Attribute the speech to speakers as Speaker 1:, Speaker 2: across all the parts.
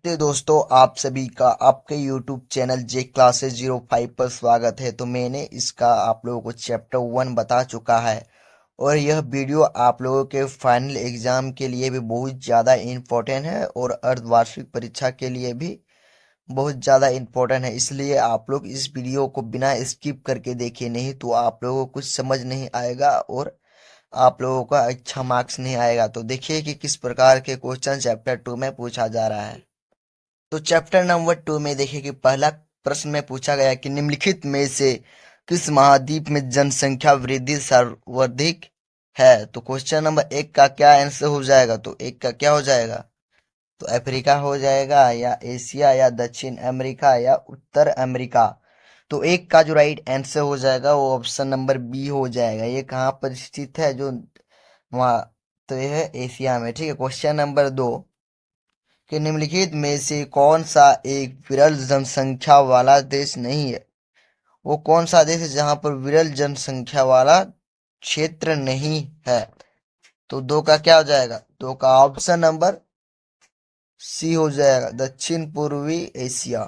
Speaker 1: नमस्ते दोस्तों, आप सभी का आपके YouTube चैनल जे क्लासेस 05 पर स्वागत है। तो मैंने इसका आप लोगों को चैप्टर 1 बता चुका है और यह वीडियो आप लोगों के फाइनल एग्जाम के लिए भी बहुत ज़्यादा इम्पोर्टेंट है और अर्धवार्षिक परीक्षा के लिए भी बहुत ज़्यादा इम्पोर्टेंट है। इसलिए आप लोग इस वीडियो को बिना स्किप करके देखिए, नहीं तो आप लोगों को कुछ समझ नहीं आएगा और आप लोगों का अच्छा मार्क्स नहीं आएगा। तो देखिए कि किस प्रकार के क्वेश्चन चैप्टर 2 में पूछा जा रहा है। तो चैप्टर नंबर 2 में देखिए कि पहला प्रश्न में पूछा गया कि निम्नलिखित में से किस महाद्वीप में जनसंख्या वृद्धि सर्वाधिक है। तो क्वेश्चन नंबर 1 का क्या आंसर हो जाएगा? तो एक का क्या हो जाएगा? तो अफ्रीका हो जाएगा, या एशिया, या दक्षिण अमेरिका, या उत्तर अमेरिका। तो एक का जो राइट आंसर हो जाएगा वो ऑप्शन नंबर बी हो जाएगा। ये कहाँ पर स्थित है? जो वहाँ, तो यह है एशिया में। ठीक है। क्वेश्चन नंबर 2 कि निम्नलिखित में से कौन सा एक विरल जनसंख्या वाला देश नहीं है? वो कौन सा देश है जहां पर विरल जनसंख्या वाला क्षेत्र नहीं है? तो दो का क्या हो जाएगा? दो का ऑप्शन नंबर सी हो जाएगा, दक्षिण पूर्वी एशिया।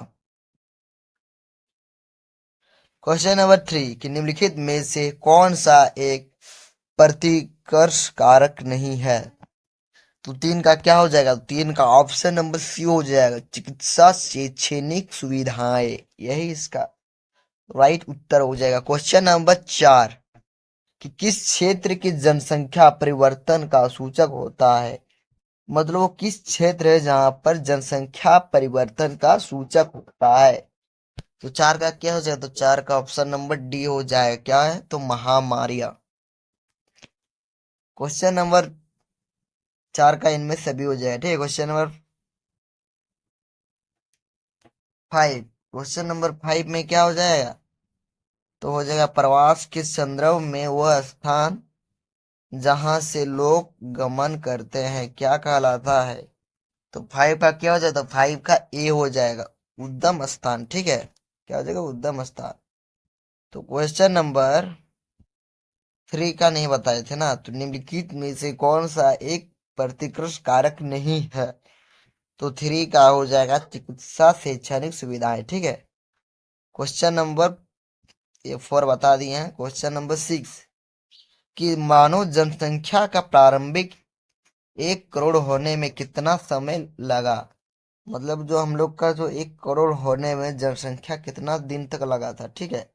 Speaker 1: क्वेश्चन नंबर 3 कि निम्नलिखित में से कौन सा एक प्रतिकर्ष कारक नहीं है? तो तीन का क्या हो जाएगा? तीन का ऑप्शन नंबर सी हो जाएगा, चिकित्सा शैक्षणिक सुविधाएं। यही इसका राइट उत्तर हो जाएगा। क्वेश्चन नंबर 4 कि किस क्षेत्र की जनसंख्या परिवर्तन का सूचक होता है? मतलब वो किस क्षेत्र है जहां पर जनसंख्या परिवर्तन का सूचक होता है? तो चार का क्या हो जाएगा? तो चार का ऑप्शन नंबर डी हो जाएगा। क्या है? तो महामारियां। क्वेश्चन नंबर 4 का इनमें सभी हो जाएगा। ठीक है। क्वेश्चन नंबर 5, क्वेश्चन नंबर 5 में क्या हो जाएगा? तो हो जाएगा प्रवास के संदर्भ में वह स्थान जहां से लोग गमन करते हैं क्या कहलाता है? तो 5 का क्या हो जाएगा? तो 5 का ए हो जाएगा, उद्गम स्थान। ठीक है। क्या हो जाएगा? उद्गम स्थान। तो क्वेश्चन नंबर 3 का नहीं बताए थे ना। तो निम्नलिखित में से कौन सा एक प्रतिकृष्ट कारक नहीं है? तो 3 का हो जाएगा चिकित्सा शैक्षणिक सुविधाएं। ठीक है। क्वेश्चन नंबर ये 4 बता दिए हैं। क्वेश्चन नंबर 6 कि मानव जनसंख्या का प्रारंभिक 1 करोड़ होने में कितना समय लगा? मतलब जो हम लोग का जो 1 करोड़ होने में जनसंख्या कितना दिन तक लगा था। ठीक है।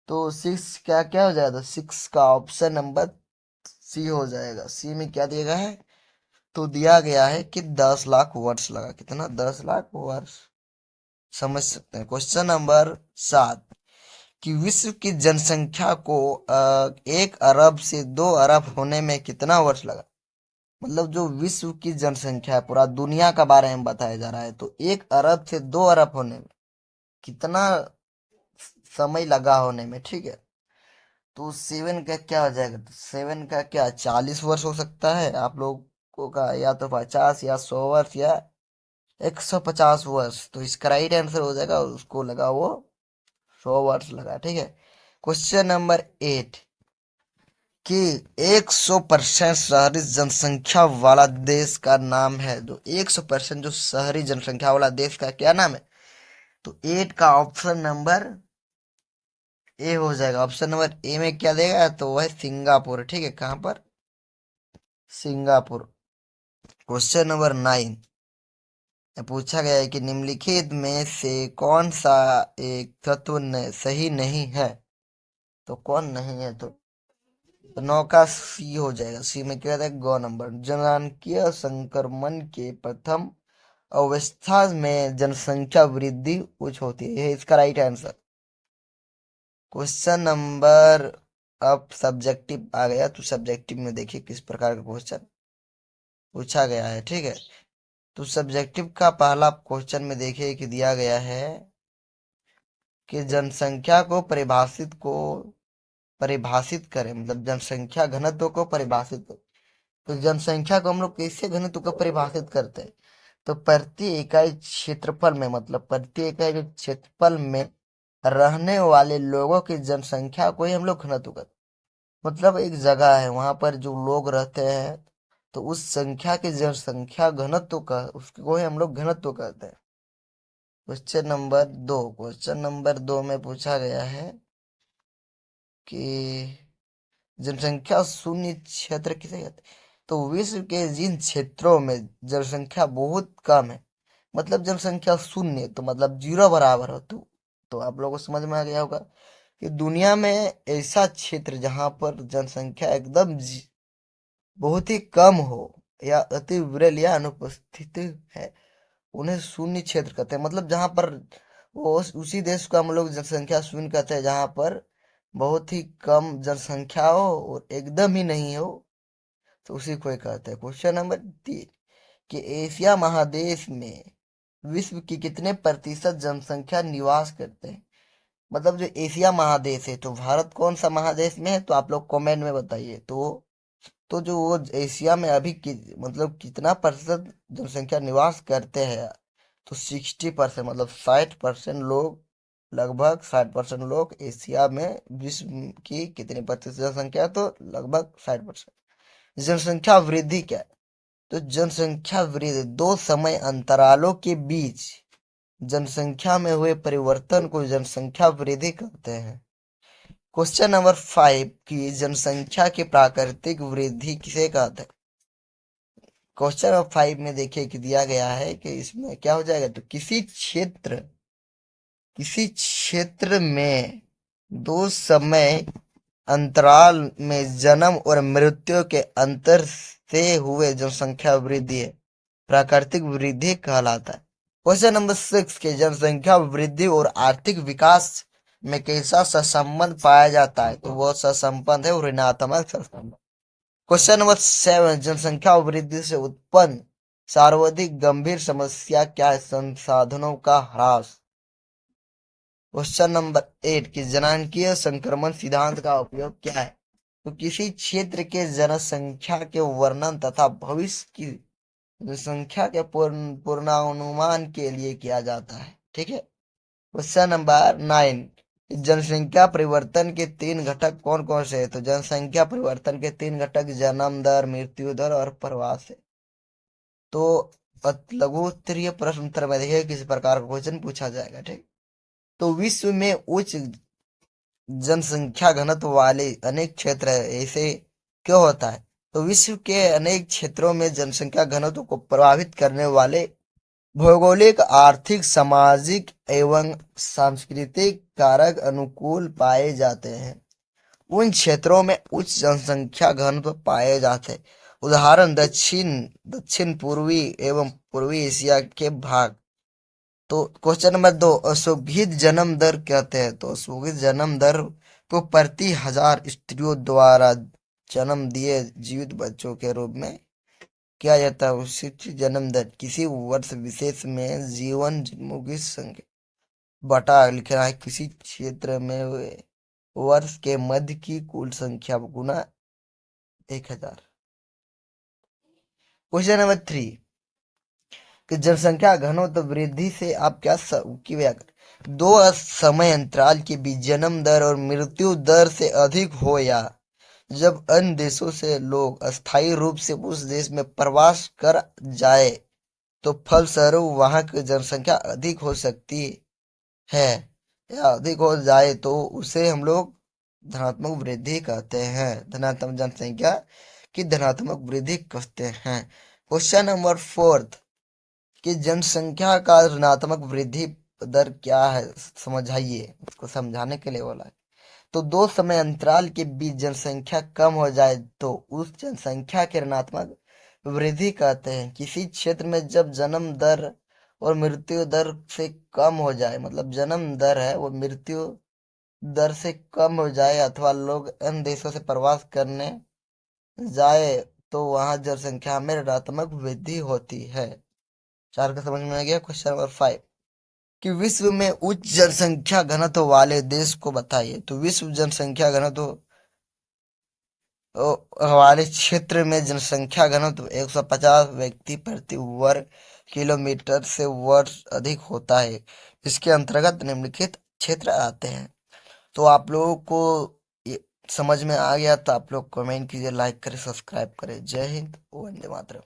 Speaker 1: तो 6 क्या क्या हो जाएगा? 6 का ऑप्शन नंबर सी हो जाएगा। सी में क्या दिया गया है? तो दिया गया है कि 10 लाख वर्ष लगा। कितना? 10 लाख वर्ष। समझ सकते हैं। क्वेश्चन नंबर 7 कि विश्व की जनसंख्या को 1 अरब से 2 अरब होने में कितना वर्ष लगा? मतलब जो विश्व की जनसंख्या है, पूरा दुनिया का बारे में बताया जा रहा है, तो 1 अरब से 2 अरब होने में कितना समय लगा होने में। ठीक है। तो 7 का क्या हो जाएगा? तो 7 का क्या 40 वर्ष हो सकता है आप लोगों का, या तो 50, या 100 वर्ष, या 150 वर्ष। तो इसका राइट आंसर हो जाएगा, उसको लगा वो 100 वर्ष लगा। ठीक है। क्वेश्चन नंबर 8 कि 100% शहरी जनसंख्या वाला देश का नाम है। जो 100% जो शहरी जनसंख्या वाला देश का क्या नाम है? तो 8 का ऑप्शन नंबर ए हो जाएगा। ऑप्शन नंबर ए में क्या देगा? तो वह सिंगापुर। ठीक है। कहां पर? सिंगापुर। क्वेश्चन नंबर 9 पूछा गया है कि निम्नलिखित में से कौन सा एक तत्व सही नहीं है? तो कौन नहीं है? तो 9 का सी हो जाएगा। सी में क्या है? गौ नंबर। जननांगीय संक्रमण के प्रथम अवस्था में जनसंख्या वृद्धि उच्च होती है। इसका राइट आंसर। क्वेश्चन नंबर, अब सब्जेक्टिव आ गया। तो सब्जेक्टिव में देखिए किस प्रकार का क्वेश्चन पूछा गया है। ठीक है। तो सब्जेक्टिव का पहला क्वेश्चन में देखिए कि दिया गया है कि जनसंख्या को परिभाषित करें। मतलब जनसंख्या घनत्व को परिभाषित करें। तो जनसंख्या को हम लोग कैसे घनत्व को परिभाषित करते हैं? तो प्रति इकाई क्षेत्रफल में, मतलब प्रति इकाई जो क्षेत्रफल में रहने वाले लोगों की जनसंख्या को ही हम लोग घनत्व करते हैं। मतलब एक जगह है, वहां पर जो लोग रहते हैं तो उस संख्या के जनसंख्या घनत्व का उसको ही हम लोग घनत्व कहते हैं। क्वेश्चन नंबर 2 में पूछा गया है कि जनसंख्या शून्य क्षेत्र किसे कहते हैं। तो विश्व के जिन क्षेत्रों में जनसंख्या बहुत कम है, मतलब जनसंख्या शून्य, तो मतलब जीरो बराबर हो, तो आप लोगों को समझ में आ गया होगा कि दुनिया में ऐसा क्षेत्र जहां पर जनसंख्या एकदम बहुत ही कम हो या अति विरल या अनुपस्थित है, उन्हें शून्य क्षेत्र कहते हैं। मतलब जहां पर वो उसी देश को हम लोग जनसंख्या शून्य कहते हैं जहां पर बहुत ही कम जनसंख्या हो और एकदम ही नहीं हो, तो उसी को ही कहते हैं। क्वेश्चन नंबर 3 कि एशिया महादेश में विश्व की कितने प्रतिशत जनसंख्या निवास करते हैं। मतलब जो एशिया महादेश है, तो भारत कौन सा महादेश में है, तो आप लोग कमेंट में बताइए। तो जो वो एशिया में अभी मतलब कितना प्रतिशत जनसंख्या निवास करते हैं, तो 60%, मतलब 60% लोग, लगभग 60% लोग एशिया में विश्व की कितनी प्रतिशत जनसंख्या है, तो लगभग 60%। जनसंख्या वृद्धि क्या है। तो जनसंख्या वृद्धि दो समय अंतरालों के बीच जनसंख्या में हुए परिवर्तन को जनसंख्या वृद्धि कहते हैं। क्वेश्चन नंबर 5 की जनसंख्या की प्राकृतिक वृद्धि किसे कहते हैं। क्वेश्चन नंबर 5 में देखिए कि दिया गया है कि इसमें क्या हो जाएगा, तो किसी क्षेत्र में दो समय अंतराल में जन्म और मृत्यु के अंतर से हुए जनसंख्या वृद्धि है प्राकृतिक वृद्धि कहलाता है। क्वेश्चन नंबर 6 के जनसंख्या वृद्धि और आर्थिक विकास में कैसा सहसंबंध पाया जाता है, तो वह सहसंबंध है ऋणात्मक सहसंबंध। क्वेश्चन नंबर 7 जनसंख्या वृद्धि से उत्पन्न सर्वाधिक गंभीर समस्या क्या है, संसाधनों का ह्रास। क्वेश्चन नंबर 8 कि जनांकीय संक्रमण सिद्धांत का उपयोग क्या है। तो किसी क्षेत्र के जनसंख्या के वर्णन तथा भविष्य की जनसंख्या के पूर्वानुमान के लिए किया जाता है। ठीक है। क्वेश्चन नंबर 9 जनसंख्या परिवर्तन के तीन घटक कौन कौन से हैं। तो जनसंख्या परिवर्तन के तीन घटक जन्म दर, मृत्यु दर और प्रवास है। तो लघु उत्तरीय प्रश्न उत्तर में देखिए किस प्रकार का क्वेश्चन पूछा जाएगा। ठीक। तो विश्व में उच्च जनसंख्या घनत्व वाले अनेक क्षेत्र है, ऐसे क्यों होता है। तो विश्व के अनेक क्षेत्रों में जनसंख्या घनत्व को प्रभावित करने वाले भौगोलिक, आर्थिक, सामाजिक एवं सांस्कृतिक कारक अनुकूल पाए जाते हैं। उन क्षेत्रों में उच्च जनसंख्या घनत्व पाए जाते हैं। उदाहरण दक्षिण पूर्वी एवं पूर्वी एशिया के भाग। तो क्वेश्चन नंबर 2 अशोभित जन्म दर कहते हैं। तो अशोभित जन्म दर को प्रति 1000 स्त्रियों द्वारा जन्म दिए जीवित बच्चों के रूप में किया जाता है। उचित जन्म दर किसी वर्ष विशेष में जीवन जन्मों की संख्या बटा लिखना है किसी क्षेत्र में हुए वर्ष के मध्य की कुल संख्या गुना 1000। क्वेश्चन नंबर 3 कि जनसंख्या घनत्व वृद्धि से आप क्या की व्याख्या। दो समय अंतराल के बीच जन्म दर और मृत्यु दर से अधिक हो या जब अन्य देशों से लोग अस्थायी रूप से उस देश में प्रवास कर जाए, तो फलस्वरूप वहां की जनसंख्या अधिक हो सकती है या अधिक हो जाए, तो उसे हम लोग धनात्मक वृद्धि कहते हैं। धनात्मक जनसंख्या की धनात्मक वृद्धि कहते हैं। क्वेश्चन नंबर 4 कि जनसंख्या का ऋणात्मक वृद्धि दर क्या है, समझाइए। उसको समझाने के लिए बोला है। तो दो समय अंतराल के बीच जनसंख्या कम हो जाए तो उस जनसंख्या के ऋणात्मक वृद्धि कहते हैं। किसी क्षेत्र में जब जन्म दर और मृत्यु दर से कम हो जाए, मतलब जन्म दर है वो मृत्यु दर से कम हो जाए अथवा लोग अन्य देशों से प्रवास करने जाए, तो वहां जनसंख्या में ऋणात्मक वृद्धि होती है। चार का समझ में आ गया। क्वेश्चन नंबर 5 कि विश्व में उच्च जनसंख्या घनत्व वाले देश को बताइए। तो विश्व जनसंख्या घनत्व वाले क्षेत्र में जनसंख्या घनत्व 150 व्यक्ति प्रति वर्ग किलोमीटर से वर्ष अधिक होता है। इसके अंतर्गत निम्नलिखित क्षेत्र आते हैं। तो आप लोगों को समझ में आ गया तो आप लोग कमेंट कीजिए, लाइक करें, सब्सक्राइब करें। जय हिंद, वंदे मातरम।